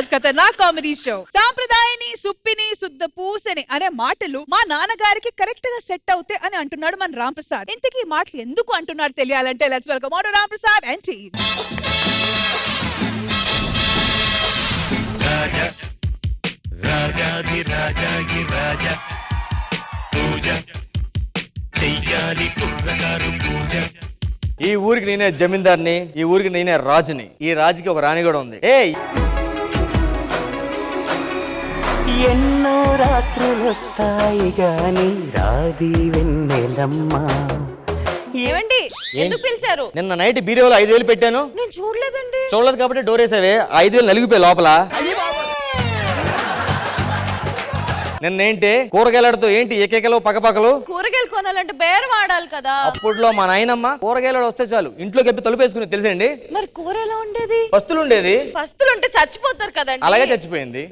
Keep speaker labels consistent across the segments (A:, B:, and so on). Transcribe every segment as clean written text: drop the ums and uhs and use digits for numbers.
A: రాజ్ ఖతర్నాక్ comedy show. సాంప్రదాయని, సుప్పిని, శుద్ధ పూసని అనే మాటలు మా నాన్నగారికి కరెక్ట్ గా సెట్ అవుతాయి అని అంటున్నాడు మన రామ్ ప్రసాద్. ఇంతకీ ఈ మాటలు ఎందుకు అంటున్నాడు తెలియాలంటే let's welcome on Ram Prasad and team.
B: రాజా రాజాది రాజాగి రాజా పూజ చెయ్యాలి కుర్రగారు పూజ.
C: ఈ ఊరికి నేనే జమీందార్ని, ఈ ఊరికి నేనే రాజుని. ఈ రాజుకి ఒక రాణి కూడా ఉంది.
D: ఎన్నో రాత్రులు వస్తాయి గాని రాది వెన్నెలమ్మ.
E: ఏమండి ఎందుకు పిలిచారు?
C: నిన్న నైట్ బీరువాలో 5,000 పెట్టాను.
E: నేను చూడలేదండి.
C: చూడలేదు కాబట్టి డోర్ వేసావే. 5,000 నలిగిపోయి లోపల. నిన్నేంటి కూరగాయలతో ఏంటి ఏకేకలు పక్కపక్కలు?
E: కూరగాయలు కొనాలంటే బేరం ఆడాలి కదా.
C: అప్పుడులో మా నాయనమ్మ కూరగాయలు వస్తే చాలు ఇంట్లోకి ఎప్పి తలుపేసుకుని తెలుసండి.
E: మరి కూర ఎలా ఉండేది?
C: పస్తులు ఉండేది.
E: పస్తులు ఉంటే చచ్చిపోతారు కదండి.
C: అలాగే చచ్చిపోయింది.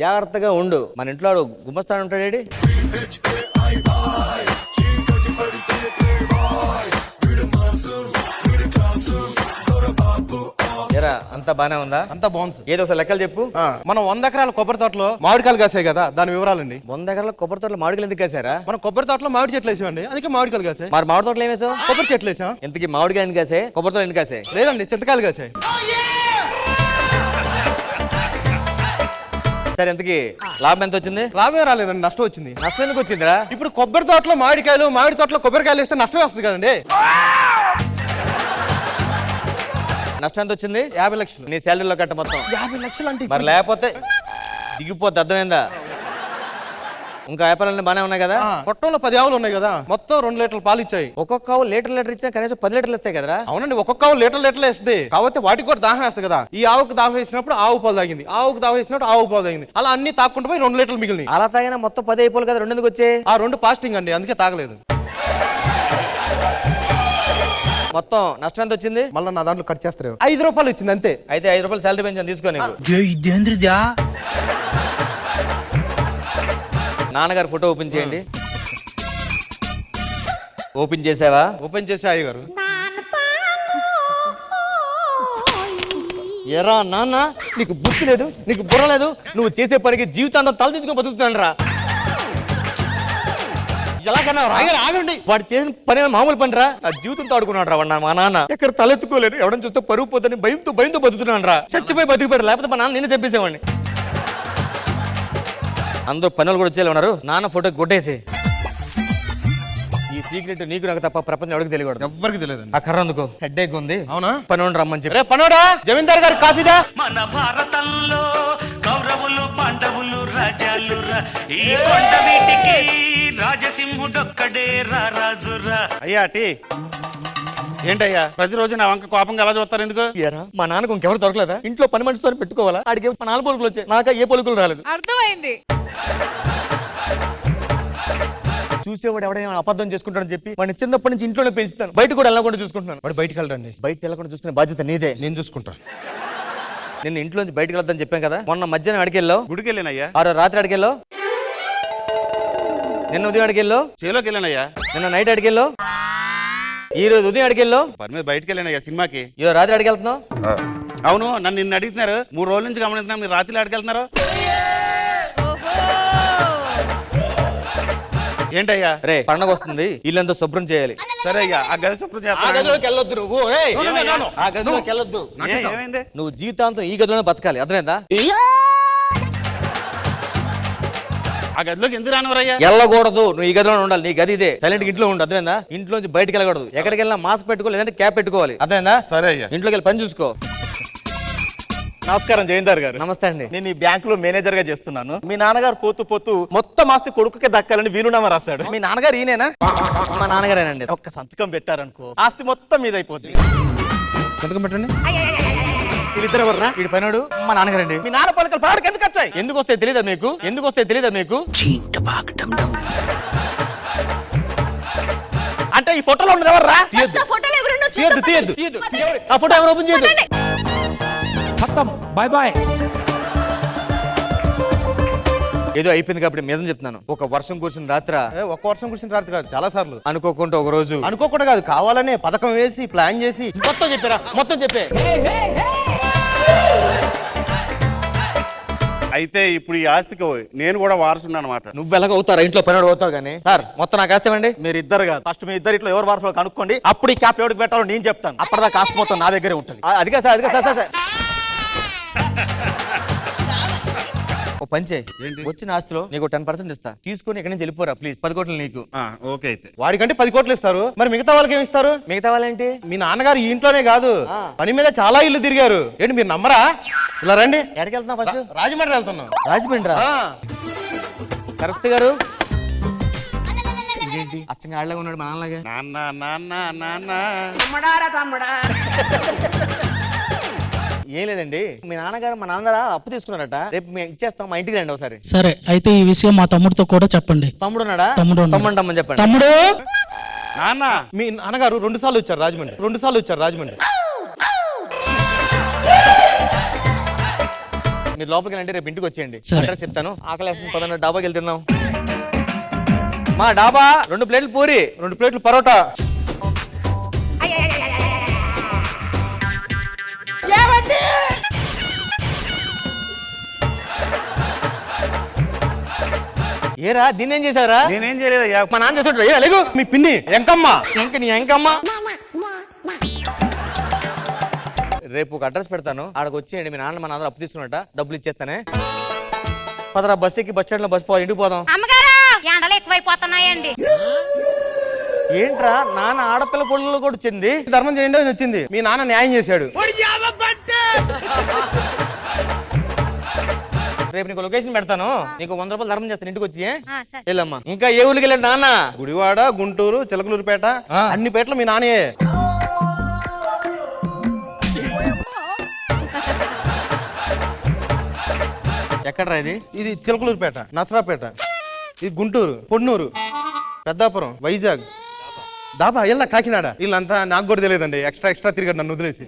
C: జాగ్రత్తగా ఉండు. మన ఇంట్లో గుమ్మస్తాడు ఉంటాడేడి. అంతా బానే ఉందా?
F: అంతా బాగుంది.
C: ఏదో ఒకసారి లెక్కలు చెప్పు.
F: మనం 100 ఎకరాల కొబ్బరి తోటలో మామిడికాయలు కాసాయి కదా, దాని వివరాలండి.
C: 100 ఎకరాల కొబ్బరి తోటలో మామిడికాయలు ఎందుకు కాసారా?
F: మనం కొబ్బరి తోటలో మామిడి చెట్లు వేసామండి, అందుకే మామిడికాయలు కాసాయి.
C: మరి మామిడి తోటలో ఏమేసావు?
F: కొబ్బరి చెట్లు వేసాం.
C: ఇంతకీ మామిడికాయ ఎందుకు కాసాయి, కొబ్బరి తోట ఎందుకు కాసాయి?
F: లేదండి, చింతకాయలు కాసాయి.
C: సరే, ఇంతకీ లాభం ఎంత వచ్చింది?
F: లాభమే రాలేదండి, నష్టం వచ్చింది.
C: నష్టం ఎందుకు వచ్చిందిరా?
F: ఇప్పుడు కొబ్బరి తోటలో మామిడికాయలు, మామిడి తోటలో కొబ్బరికాయలు వేస్తే నష్టమే వస్తుంది కదండి.
C: నష్టం ఎంత వచ్చింది?
F: 50 లక్షలు.
C: నీ శాలరీలో కట్ట మొత్తం
F: 50 లక్షలు అంటే
C: మరి లేకపోతే దిగిపోద్ది. అర్థమైందా? ఇంకా వ్యాపారాలు బానే ఉన్నాయి కదా.
F: పొట్టంలో 10 ఆవులు ఉన్నాయి కదా, మొత్తం 2 లీటర్ల పాలు ఇచ్చాయి.
C: ఒక్కొక్క ఆవు లీటర్ ఇచ్చినా కనీసం 10 లీటర్లు ఇస్తాయి కదరా?
F: అవునండి, ఒక్కొక్క ఆవు లీటర్లు వేస్తుంది. కాబట్టి వాటికి కూడా దాహం వేస్తుంది కదా. ఈ ఆవుకు దాహం వేసినప్పుడు ఆవు పాలు తాగింది, ఆవుకు దాహం వేసినప్పుడు ఆవు పాలు తాగింది. అలా అన్ని తాక్కుంటూ పోయి 2 లీటర్లు మిగిలినాయి.
C: అలా తాగినా మొత్తం 10 అయిపోవాలి కదా. 2 ఎందుకు వచ్చాయి?
F: ఆ 2 ఫాస్టింగ్ అండి, అందుకే తాగలేదు.
C: మొత్తం నష్టం ఎంత వచ్చింది?
F: మళ్ళీ నా దాంట్లో కట్ చేస్తారు. 5 రూపాయలు వచ్చింది అంతే.
C: అయితే 5 రూపాయలు శాలరీ పెంచాను, తీసుకో. నీకు నాన్నగారు ఫోటో ఓపెన్ చేయండి. ఓపెన్ చేసావా?
F: ఓపెన్ చేసి అయ్య గారు.
C: ఎరా నాన్న, నీకు బుద్ధి లేదు, నీకు బుర్ర లేదు. నువ్వు చేసే పనికి జీవితాంతం తలదించుకొని బతుకుతున్నాను రా. ఎలాగన్నా
F: ఆగండి,
C: వాడు చేసిన పని మామూలు పని రా. నా జీవితంతో ఆడుకున్నాడు రా మా నాన్న. ఎక్కడ తలెత్తుకోలేరు, ఎవడని చూస్తే పరుగు పోతని భయంతో బతుకుతున్నాను రా. చచ్చిపోయి బతికిపోయాడు, లేకపోతే మా నాన్న నిన్ను చంపేసేవాడిని. అందరూ పనులు కూడా వచ్చేలా ఉన్నారు. నాన్న ఫోటో కొట్టేసి. ఈ సీక్రెట్ నీకు నాకు తప్ప ప్రపంచం ఎవరికి తెలియకూడదు.
F: ఎవ్వరికి తెలియదు.
C: ఆ కర్ర అందుకో, హెడ్ఏక్ ఉంది.
F: అవునా?
C: పని రమ్మని చెప్పి.
F: పనోడా, జమీందార్ గారు కాఫీదా?
B: మన భారతంలో కౌరవులు పాండవులు రాజాలురా, ఈ కొండ వీటికి రాజసింహుడొక్కడే రాజురా.
G: అయ్యా టీ ఏంటయ్యా, ప్రతిరోజు నా వంక కోపంగా ఎలా చూస్తారు ఎందుకు?
C: మా నాన్నకు ఇంకెవరు దొరకలేదా? ఇంట్లో పని మనిషితో పెట్టుకోవాలా? ఆడికి 4 పొలుకులు వచ్చాయి, నాక ఏ పొలుకులు రాలేదు.
A: అర్థమైంది.
C: చూసేవాడు ఎవడైనా అబద్ధం చేసుకుంటాడని చెప్పి వాడిని చిన్నప్పటి నుంచి ఇంట్లోనే పెంచుతాను. బయట కూడా వెళ్ళకుండా చూసుకుంటున్నాను.
F: వాడు బయటకు వెళ్ళండి.
C: బయట వెళ్ళకుండా చూసుకునే బాధ్యత నీదే.
F: నేను చూసుకుంటా.
C: నిన్ను ఇంట్లోంచి బయటకు వెళ్తాను చెప్పాను కదా. మొన్న మధ్యాహ్నం అడికెళ్ళావు,
G: గుడికి వెళ్ళానయ్యా.
C: ఆ రాత్రి అడికెళ్ళావు, నిన్న ఉదయం అడికెళ్ళావు,
G: చేలోకి వెళ్ళానయ్యా.
C: నిన్న నైట్ అడికెళ్ళావు, ఈ రోజు ఉదయం అడికెళ్ళావు,
G: పని మీద బయటకు వెళ్ళానయ్యా సినిమాకి.
C: ఈ రాత్రి అడికెళ్తున్నావు.
G: అవును, నన్ను నిన్ను అడుగుతున్నారు. 3 రోజుల నుంచి గమనిస్తున్నా, మీరు రాత్రి అడిగెళ్తున్నారు ఏంటయ్యా?
C: రే, పండగ వస్తుంది, ఇల్లంతా శుభ్రం చేయాలి.
G: సరే అయ్యా, ఆ గది శుభ్రం
C: ఆ గదిలోకి వెళ్ళొద్దు నువ్వు. ఏయ్, ఆ గదిలోకి వెళ్ళొద్దు.
G: ఏమైంది?
C: నువ్వు జీవితాంతం ఈ గదిలోనే బతకాలి, అర్థమైందా?
G: ఆ గదిలోకి ఎందుకు రానివరయ్యా?
C: వెళ్ళకూడదు, నువ్వు ఈ గదిలోనే ఉండాలి. నీ గది ఇదే. సైలెంట్ ఇంట్లో ఉండు, అర్థమైందా? ఇంట్లోంచి బయటకు వెళ్ళకూడదు. ఎక్కడికి వెళ్ళినా మాస్క్ పెట్టుకో, లేదంటే క్యాప్ పెట్టుకోవాలి, అర్థమైందా?
G: సరే అయ్యా.
C: ఇంట్లోకి వెళ్ళి పని చూసుకో.
H: నమస్కారం జమీందార్ గారు.
C: నమస్తే అండి.
H: నేను ఈ బ్యాంక్ లో మేనేజర్ గా చేస్తున్నాను. మీ నాన్నగారు పోతూ మొత్తం ఆస్తి కొడుకుకే దక్కాలని వీలునామా రాశాడు. మీ నాన్నగారు ఈయనేనా?
C: మా నాన్నగారేనండి.
H: ఒక్క సంతకం పెట్టారనుకో ఆస్తి మొత్తం మీద అయిపోద్ది.
F: సంతకం పెట్టండి.
H: వీళ్ళిద్దరు ఎవర్రా?
C: వీడి పైనడు మా నాన్నగారండి.
H: మీ నాన్న పలకలు పాడకి ఎందుకు వచ్చాయి?
C: ఎందుకు వస్తాయి తెలియదా మీకు? ఎందుకు వస్తాయి తెలియదా మీకు?
H: అంటే ఈ ఫోటోలో ఉన్నది ఎవర్రా?
E: ఫోటోలు ఎవరైనా
H: తీయద్దు.
C: ఆ ఫోటో ఎవరు ఓపెన్ చేయదు?
I: खत्म, बाय बाय।
C: ఏదో అయిపోయింది కాబట్టి నిజం చెప్తున్నాను. ఒక వర్షం కూర్చుని రాత్ర
F: ఒక్క వర్షం కూర్చుని రాత్రి కాదు, చాలా సార్లు
C: అనుకోకుండా ఒక రోజు
F: అనుకోకుండా కాదు, కావాలనే పథకం వేసి ప్లాన్ చేసి
C: మొత్తం చెప్పారా? మొత్తం చెప్పే.
G: అయితే ఇప్పుడు ఈ ఆస్తికి నేను కూడా వారసున్నా అనమాట.
C: నువ్వు ఎలాగ అవుతారా? ఇంట్లో పనివాడు అవుతావు కానీ. సార్ మొత్తం నాకు ఆస్తివ్వండి.
H: మీరు ఇద్దరు కాదు, ఫస్ట్ మీ ఇద్దరు ఇట్లా ఎవరు వారసులో కనుక్కోండి, అప్పుడు ఈ క్యాప్ ఎవరికి పెట్టాలో నేను చెప్తాను. అప్పటిదాకా ఆస్తి మొత్తం నా దగ్గరే ఉంటుంది.
C: అదిగా సార్, అదిగా సార్. ఓ పంచే, వచ్చిన ఆస్తిలో నీకు 10% ఇస్తా, తీసుకొని ఇక్కడి నుంచి వెళ్ళిపోరా ప్లీజ్. 10 కోట్లు నీకు.
G: ఓకే అయితే
F: వాడికంటే 10 కోట్లు ఇస్తారు, మరి మిగతా వాళ్ళకి ఏమి ఇస్తారు?
C: మిగతా వాళ్ళేంటి?
F: మీ నాన్నగారు ఈ ఇంట్లోనే కాదు పని మీద చాలా ఇల్లు తిరిగారు. ఏంటి మీరు నమ్మరా? ఇలా రండి.
C: ఎక్కడికి వెళ్తున్నావు ఫస్ట్?
F: రాజమండ్రి వెళ్తున్నాం.
C: రాజమండ్రి సరస్వతి గారు ఇదేంటి అచ్చంగా ఆడలాగా ఉన్నాడు మా నాన్నలాగా?
G: నాన్న నాన్న నాన్న
C: ఏం లేదండి, మీ నాన్నగారు మా నాన్నగారు అప్పు తీసుకున్నారట, రేపు మేము ఇచ్చేస్తాం, మా ఇంటికి రండి ఒకసారి.
I: సరే అయితే ఈ విషయం మా తమ్ముడితో కూడా చెప్పండి.
C: తమ్ముడు ఉన్నాడా?
I: తమ్ముడు ఉన్నాడు.
C: తమ్ముడు చెప్పండి.
I: తమ్ముడు
G: నాన్న
F: మీ నాన్నగారు 2 సార్లు వచ్చారు రాజమండ్రి.
C: మీరు లోపలికి వెళ్ళండి, రేపు ఇంటికి వచ్చేయండి.
I: సరే.
C: అడ్రస్ చెప్తాను. ఆకలేస్తుంది, పదండి డాబాకి వెళ్లి తిందాం. మా డాబా 2 ప్లేట్లు పూరి,
F: 2 ప్లేట్లు పరోటా.
C: ఏరా దీన్ని ఏం చేశారా?
G: నేనేం చేయలేదయ్యా.
C: మా నాన్న చేసాడు. ఏ లేగు
F: మీ పిన్ని ఎంకమ్మ.
C: నీ ఎంకమ్మా. రేపు ఒక అడ్రస్ పెడతాను, ఆడకు వచ్చేయండి. మీ నాన్న మా నాన్న అప్పు తీసుకున్నట, డబ్బులు ఇచ్చేస్తానే. పదరా బస్ ఎక్కి బస్ స్టాండ్ లో బస్ పో, ఇంటికి పోదాం.
E: అమ్మగారు ఎండలు ఎక్కువైపోతున్నాయండి.
C: ఏంట్రా నాన్న ఆడపిల్ల పొడుల్లో కూడా వచ్చింది?
F: ధర్మం చేయండి అని వచ్చింది, మీ నాన్న న్యాయం చేశాడు.
C: రేపు నీకు లొకేషన్ పెడతాను, నీకు 100 రూపాయలు ధర్మం చేస్తాను, ఇంటికి వచ్చి వెళ్ళమ్మా. ఇంకా ఏ ఊరికి వెళ్ళండి నాన్న?
F: గుడివాడ, గుంటూరు, చిలకలూరుపేట, అన్ని పేటలు మీ నాన్నయే.
C: ఎక్కడరా ఇది?
F: ఇది చిలకలూరుపేట, నసరాపేట, ఇది గుంటూరు, పొన్నూరు, పెద్దాపురం, వైజాగ్, దాబా ఇలా కాకినాడ. వీళ్ళంతా నాకు కూడా తెలియదండి, ఎక్స్ట్రా తిరిగాడు నన్ను వదిలేసి.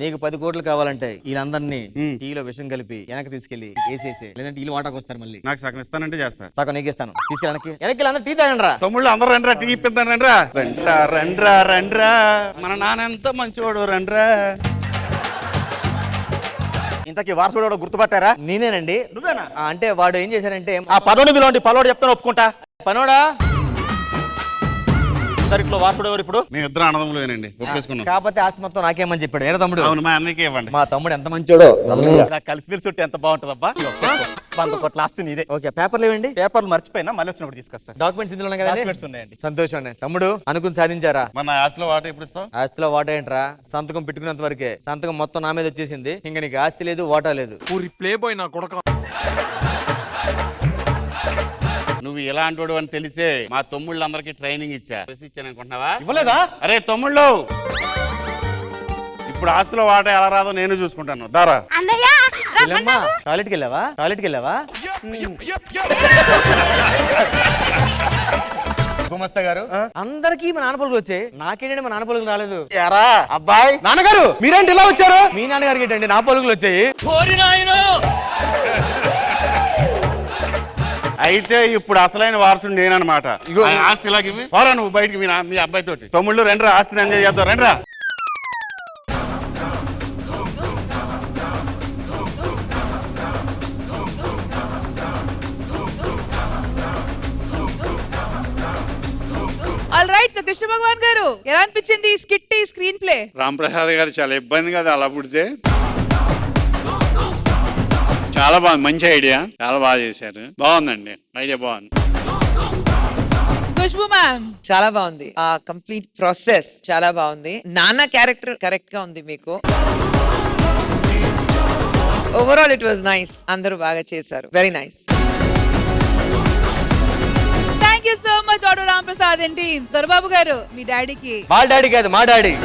C: నీకు 10 కోట్లు కావాలంటే వీళ్ళందరినీ టీలో విషం కలిపి వెనక్కి తీసుకెళ్లి వేసేసి, లేదంటే వీళ్ళు వాటాకు వస్తారు. మళ్ళీ
G: నాకు సగం ఇస్తానంటే చేస్తా.
C: సగం నీకు ఇస్తాను, తీసుకెళ్ళి వెనక్కి అందరూ టీ తాగండి రా.
G: తమ్ముళ్ళు అందరూ రండిరా, టీ ఇప్పిద్దాం రండిరా. రండ్రా మన నాన్న ఎంత మంచివాడు, రండ్రా.
H: ఇంతకీ వారసుడు గుర్తుపట్టారా?
C: నేనేనండి.
H: నువ్వేనా?
C: అంటే వాడు ఏం చేశారంటే,
H: ఆ పదోని విలువండి, పలోడు చెప్తాను ఒప్పుకుంటా.
C: పనోడా
H: ఇట్లా వారసుడు ఎవరు ఇప్పుడు?
G: మేము ఇద్దరు అన్నదమ్ములేనండి, ఒప్పేసుకున్నాం.
C: కాకపోతే ఆస్తి మొత్తం నాకేమని చెప్పాడు. ఏరా తమ్ముడు?
G: అవును, మా అన్నకి ఇవ్వండి.
C: మా తమ్ముడు ఎంత మంచోడో.
H: కలిసి మీరు చుట్టూ ఎంత బాగుంటుందబ్బా. 100 కోట్ల ఆస్తి నీదే.
C: ఓకే, పేపర్లు ఇవ్వండి.
H: పేపర్లు మర్చిపోయినా మళ్ళీ వచ్చినప్పుడు తీసుకొస్తా.
C: డాక్యుమెంట్స్ ఇందులో ఉన్నాయి కదండి?
H: డాక్యుమెంట్స్ ఉన్నాయండి.
C: సంతోషం అండి. తమ్ముడు అనుకుని సాధించారా?
G: మన ఆస్తిలో వాట ఎప్పుడు ఇస్తాం?
C: ఆస్తిలో వాటా ఏంట్రా? సంతకం పెట్టుకున్నంత వరకే. సంతకం మొత్తం నా మీద వచ్చేసింది, ఇంకా నీకు ఆస్తి లేదు, వాటా లేదు.
G: నువ్వు ఎలాంటి వాడు అని తెలిసే మా తమ్ముళ్ళందరికీ ట్రైనింగ్ ఇచ్చాను అనుకుంటున్నావా?
F: ఇవ్వలేదా?
G: అరే తమ్ముళ్ళు, ఇప్పుడు ఆస్తిలో వాట ఎలా రాదో నేను చూసుకుంటాను. దారా
C: టాయిలెట్కి వెళ్ళావా? గుమస్తా గారు, అందరికీ మా నాన్న పలుకులు వచ్చాయి, నాకేంటంటే మా నాన్న పలుకులు రాలేదు.
H: ఎరా అబ్బాయి,
F: నాన్నగారు మీరేంటి ఇలా వచ్చారు?
C: మీ నాన్నగారికి ఏంటండి నా పలుకులు వచ్చాయి?
G: అయితే ఇప్పుడు అసలైన వారసుడు నేనన్నమాట. ఇగో ఆ ఆస్తి ఇలాగ పోరా నువ్వు బయటికి మీ అబ్బాయి తోటి. తమ్ముళ్ళు రండ్రా, ఆస్తిని ఎంజాయ్ చేద్దాం రండ్రా.
A: ఆల్ రైట్, సో కృష్ణ భగవాన్ గారు ఎలా అనిపించింది స్కిట్ స్క్రీన్ ప్లే?
J: రాంప్రసాద్ గారు చాలా ఇబ్బంది కదా అలా పుడితే. చాలా బాగుంది, మంచి ఐడియా, చాలా బాగా చేశారు. బాగుందండి, ఐడియా బాగుంది.
A: ఖుష్బు మ్యామ్
K: చాలా బాగుంది, ఆ కంప్లీట్ ప్రాసెస్ చాలా బాగుంది. నాన్న క్యారెక్టర్ కరెక్ట్ గా ఉంది మీకు. ఓవరాల్ ఇట్ వాజ్ నైస్, అందరూ బాగా చేశారు, very nice.
A: Thank you so much auto Ramprasad and team. Dorababu గారు, మీ డాడీకి
C: మా డాడీ కాదు, మా డాడీ